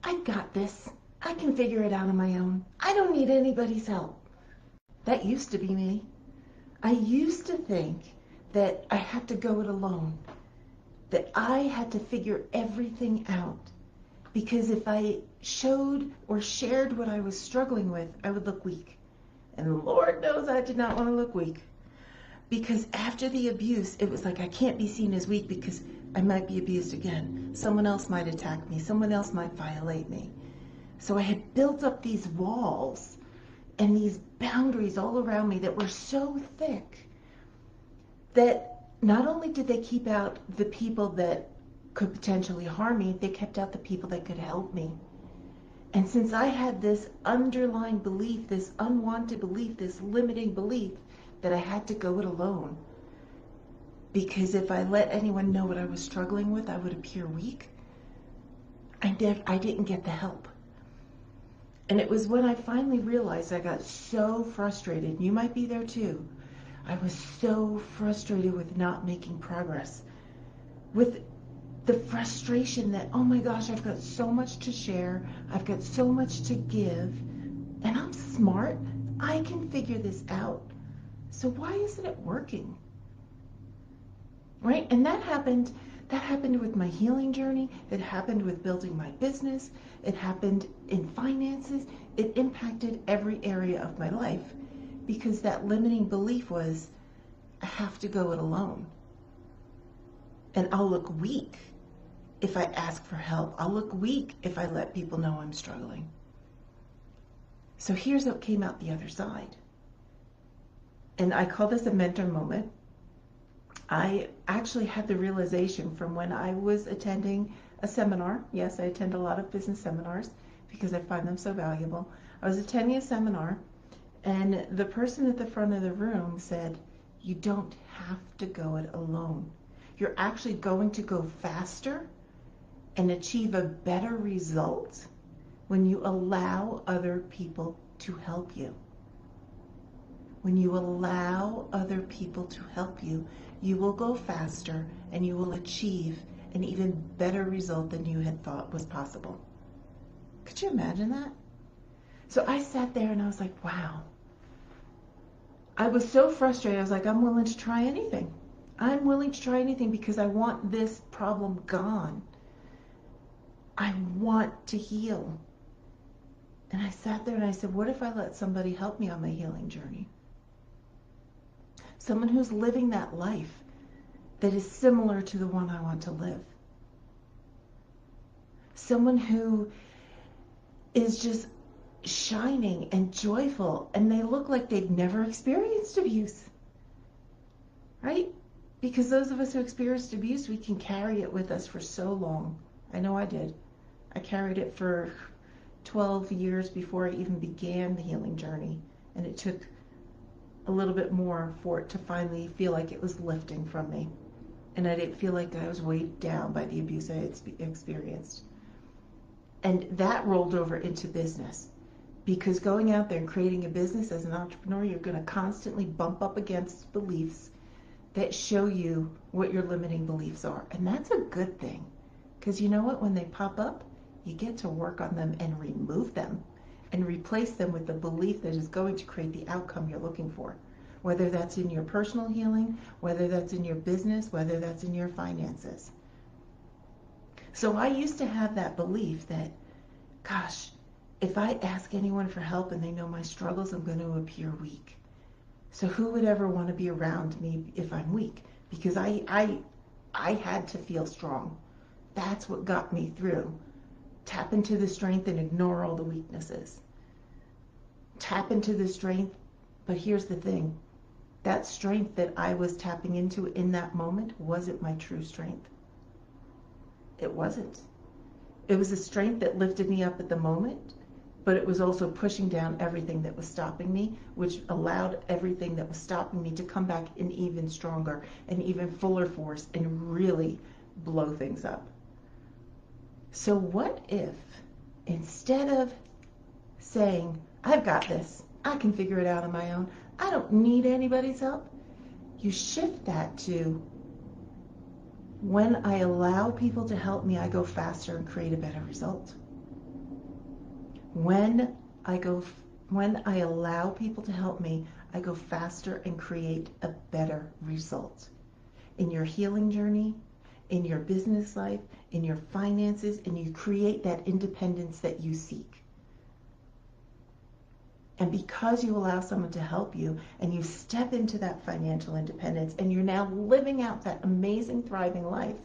I got this. I can figure it out on my own. I don't need anybody's help. That used to be me. I used to think that I had to go it alone, that I had to figure everything out. Because if I showed or shared what I was struggling with, I would look weak. And Lord knows I did not want to look weak. Because after the abuse, it was like I can't be seen as weak because I might be abused again. Someone else might attack me. Someone else might violate me. So I had built up these walls and these boundaries all around me that were so thick that not only did they keep out the people that could potentially harm me, they kept out the people that could help me. And since I had this underlying belief, this unwanted belief, this limiting belief, that I had to go it alone, because if I let anyone know what I was struggling with, I would appear weak, I didn't get the help. And it was when I finally realized, I got so frustrated. You might be there too. I was so frustrated with not making progress, with the frustration that, oh my gosh, I've got so much to share, I've got so much to give, and I'm smart, I can figure this out. So why isn't it working? Right? And that happened with my healing journey. It happened with building my business. It happened in finances. It impacted every area of my life because that limiting belief was, I have to go it alone. And I'll look weak if I ask for help. I'll look weak if I let people know I'm struggling. So here's what came out the other side. And I call this a mentor moment. I actually had the realization from when I was attending a seminar. Yes, I attend a lot of business seminars because I find them so valuable. I was attending a seminar, and the person at the front of the room said, you don't have to go it alone. You're actually going to go faster and achieve a better result when you allow other people to help you. When you allow other people to help you, you will go faster and you will achieve an even better result than you had thought was possible. Could you imagine that? So I sat there and I was like, wow. I was so frustrated. I was like, I'm willing to try anything. I'm willing to try anything because I want this problem gone. I want to heal. And I sat there and I said, what if I let somebody help me on my healing journey? Someone who's living that life that is similar to the one I want to live. Someone who is just shining and joyful, and they look like they've never experienced abuse. Right? Because those of us who experienced abuse, we can carry it with us for so long. I know I did. I carried it for 12 years before I even began the healing journey, and it took a little bit more for it to finally feel like it was lifting from me. And I didn't feel like I was weighed down by the abuse I had experienced. And that rolled over into business. Because going out there and creating a business as an entrepreneur, you're going to constantly bump up against beliefs that show you what your limiting beliefs are. And that's a good thing. Because you know what? When they pop up, you get to work on them and remove them and replace them with the belief that is going to create the outcome you're looking for. Whether that's in your personal healing, whether that's in your business, whether that's in your finances. So I used to have that belief that, gosh, if I ask anyone for help and they know my struggles, I'm going to appear weak. So who would ever want to be around me if I'm weak? Because I had to feel strong. That's what got me through. Tap into the strength and ignore all the weaknesses. Tap into the strength, but here's the thing. That strength that I was tapping into in that moment wasn't my true strength. It wasn't. It was a strength that lifted me up at the moment, but it was also pushing down everything that was stopping me, which allowed everything that was stopping me to come back in even stronger and even fuller force and really blow things up. So what if, instead of saying, I've got this, I can figure it out on my own, I don't need anybody's help, you shift that to, when I allow people to help me, I go faster and create a better result. When I go, when I allow people to help me, I go faster and create a better result in your healing journey, in your business life, in your finances, and you create that independence that you seek. And because you allow someone to help you and you step into that financial independence and you're now living out that amazing, thriving life,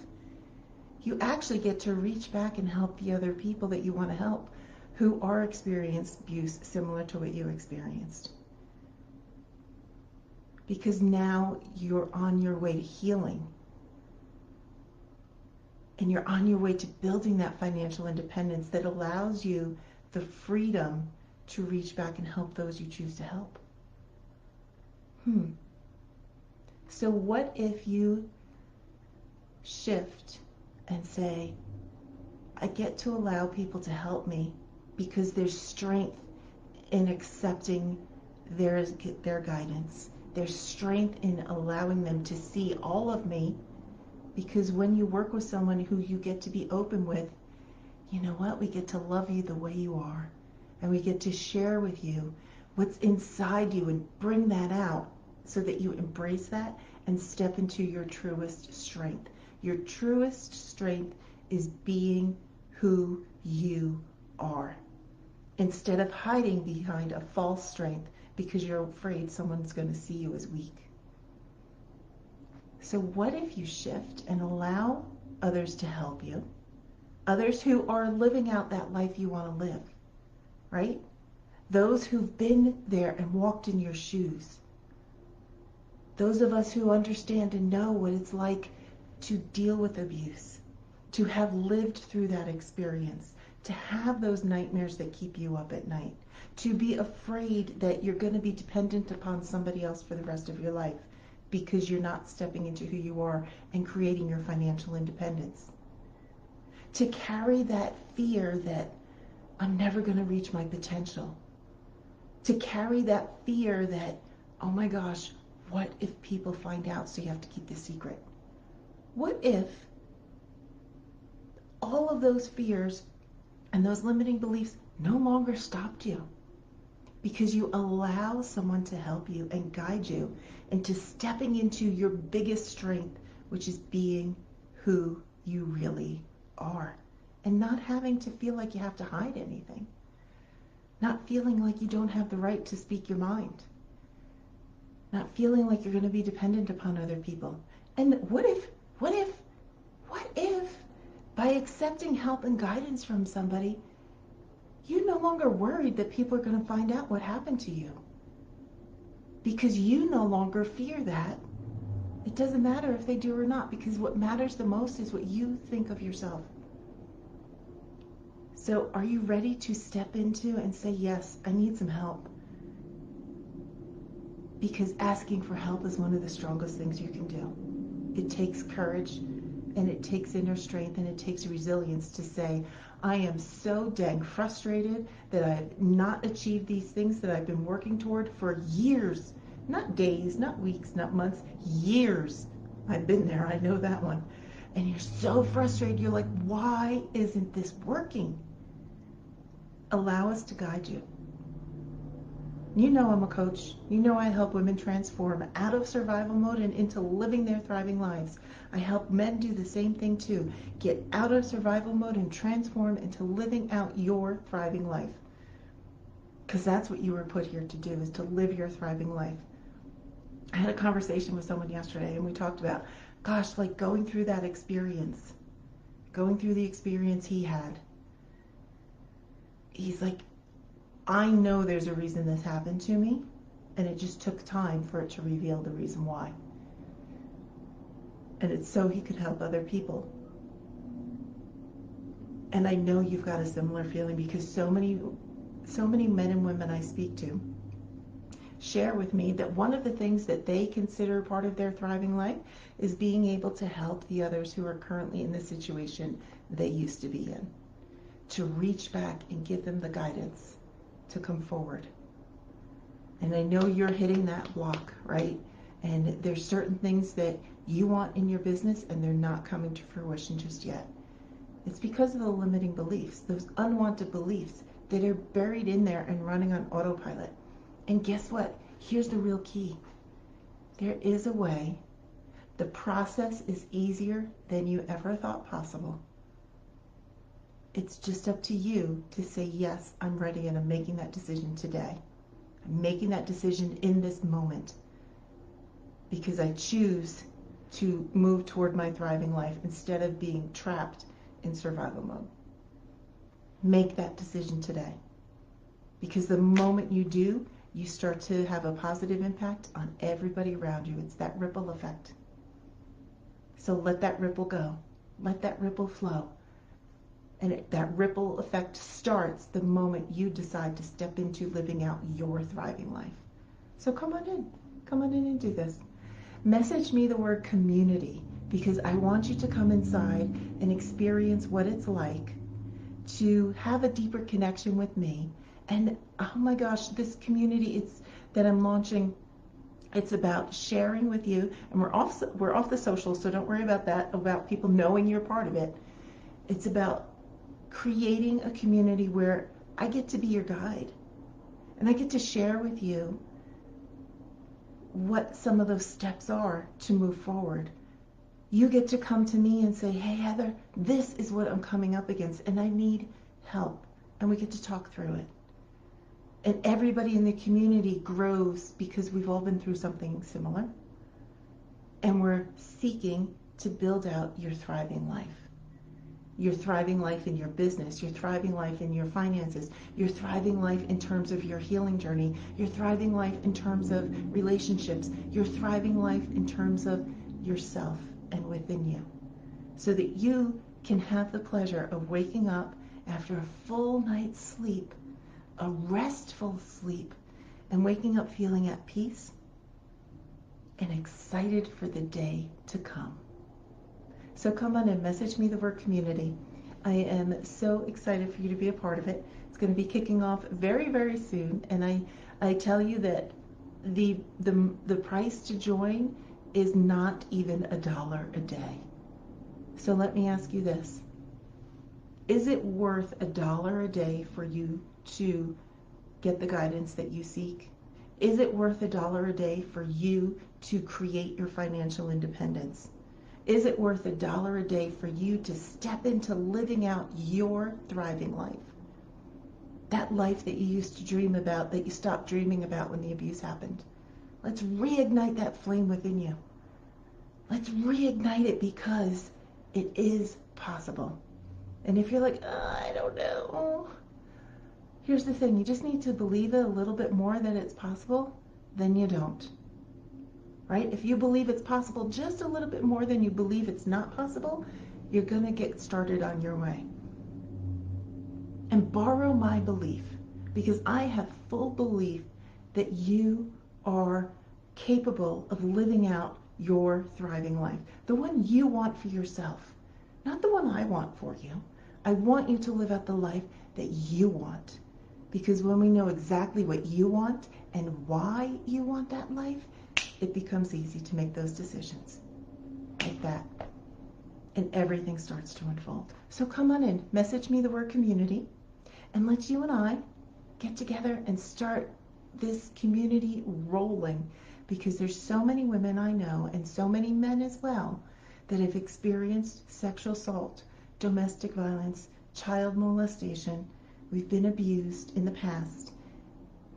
you actually get to reach back and help the other people that you want to help who are experiencing abuse similar to what you experienced. Because now you're on your way to healing. And you're on your way to building that financial independence that allows you the freedom to reach back and help those you choose to help. So what if you shift and say, I get to allow people to help me because there's strength in accepting their guidance. There's strength in allowing them to see all of me, because when you work with someone who you get to be open with, you know what? We get to love you the way you are. And we get to share with you what's inside you and bring that out so that you embrace that and step into your truest strength. Your truest strength is being who you are, instead of hiding behind a false strength because you're afraid someone's going to see you as weak. So what if you shift and allow others to help you, others who are living out that life you want to live, right? Those who've been there and walked in your shoes. Those of us who understand and know what it's like to deal with abuse, to have lived through that experience, to have those nightmares that keep you up at night, to be afraid that you're going to be dependent upon somebody else for the rest of your life because you're not stepping into who you are and creating your financial independence. To carry that fear that I'm never going to reach my potential. To carry that fear that, oh my gosh, what if people find out, so you have to keep the secret? What if all of those fears and those limiting beliefs no longer stopped you because you allow someone to help you and guide you into stepping into your biggest strength, which is being who you really are, and not having to feel like you have to hide anything, not feeling like you don't have the right to speak your mind, not feeling like you're going to be dependent upon other people. And what if by accepting help and guidance from somebody, you're no longer worried that people are going to find out what happened to you? Because you no longer fear that. It doesn't matter if they do or not, because what matters the most is what you think of yourself. So are you ready to step into and say, yes, I need some help? Because asking for help is one of the strongest things you can do. It takes courage, and it takes inner strength, and it takes resilience to say, I am so dang frustrated that I have not achieved these things that I've been working toward for years. Not days, not weeks, not months, years. I've been there, I know that one. And you're so frustrated, you're like, why isn't this working? Allow us to guide you. You know I'm a coach. You know I help women transform out of survival mode and into living their thriving lives. I help men do the same thing too. Get out of survival mode and transform into living out your thriving life. Because that's what you were put here to do, is to live your thriving life. I had a conversation with someone yesterday and we talked about, gosh, like going through that experience, going through the experience he had. He's like, I know there's a reason this happened to me, and it just took time for it to reveal the reason why. And it's so he could help other people. And I know you've got a similar feeling, because so many men and women I speak to share with me that one of the things that they consider part of their thriving life is being able to help the others who are currently in the situation they used to be in, to reach back and give them the guidance to come forward. And I know you're hitting that block, right? And there's certain things that you want in your business and they're not coming to fruition just yet. It's because of the limiting beliefs, those unwanted beliefs that are buried in there and running on autopilot. And guess what? Here's the real key. There is a way. The process is easier than you ever thought possible. It's just up to you to say, yes, I'm ready and I'm making that decision today. I'm making that decision in this moment because I choose to move toward my thriving life instead of being trapped in survival mode. Make that decision today. Because the moment you do, you start to have a positive impact on everybody around you. It's that ripple effect. So let that ripple go. Let that ripple flow. And that ripple effect starts the moment you decide to step into living out your thriving life. So come on in. Come on in and do this. Message me the word community because I want you to come inside and experience what it's like to have a deeper connection with me. And oh my gosh, this community that I'm launching, it's about sharing with you. And we're off the social, so don't worry about that, about people knowing you're part of it. It's about creating a community where I get to be your guide. And I get to share with you what some of those steps are to move forward. You get to come to me and say, hey, Heather, this is what I'm coming up against, and I need help. And we get to talk through it. And everybody in the community grows because we've all been through something similar. And we're seeking to build out your thriving life. Your thriving life in your business, your thriving life in your finances, your thriving life in terms of your healing journey, your thriving life in terms of relationships, your thriving life in terms of yourself and within you. So that you can have the pleasure of waking up after a full night's sleep, a restful sleep, and waking up feeling at peace and excited for the day to come. So come on and message me the word community. I am so excited for you to be a part of it. It's going to be kicking off very, very soon. And I tell you that the price to join is not even $1 a day. So let me ask you this. Is it worth $1 a day for you to get the guidance that you seek? Is it worth $1 a day for you to create your financial independence? Is it worth $1 a day for you to step into living out your thriving life? That life that you used to dream about, that you stopped dreaming about when the abuse happened. Let's reignite that flame within you. Let's reignite it because it is possible. And if you're like, I don't know. Here's the thing. You just need to believe it a little bit more that it's possible, then you don't. Right? If you believe it's possible just a little bit more than you believe it's not possible, you're going to get started on your way. And borrow my belief, because I have full belief that you are capable of living out your thriving life. The one you want for yourself, not the one I want for you. I want you to live out the life that you want. Because when we know exactly what you want and why you want that life, it becomes easy to make those decisions like that. And everything starts to unfold. So come on in, message me the word community, and let you and I get together and start this community rolling, because there's so many women I know and so many men as well that have experienced sexual assault, domestic violence, child molestation. We've been abused in the past.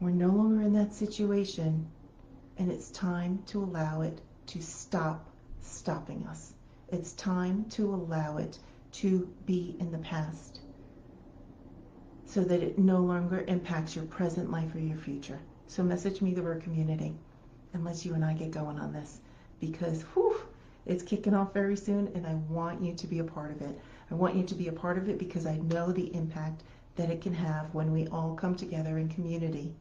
We're no longer in that situation. And it's time to allow it to stop stopping us. It's time to allow it to be in the past so that it no longer impacts your present life or your future. So message me the word community and let's you and I get going on this, because it's kicking off very soon and I want you to be a part of it. I want you to be a part of it because I know the impact that it can have when we all come together in community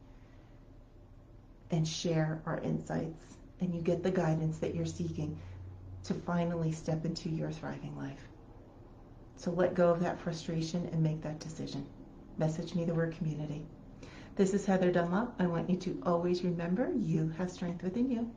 and share our insights, and you get the guidance that you're seeking to finally step into your thriving life. So let go of that frustration and make that decision. Message me the word community. This is Heather Dunlop. I want you to always remember you have strength within you.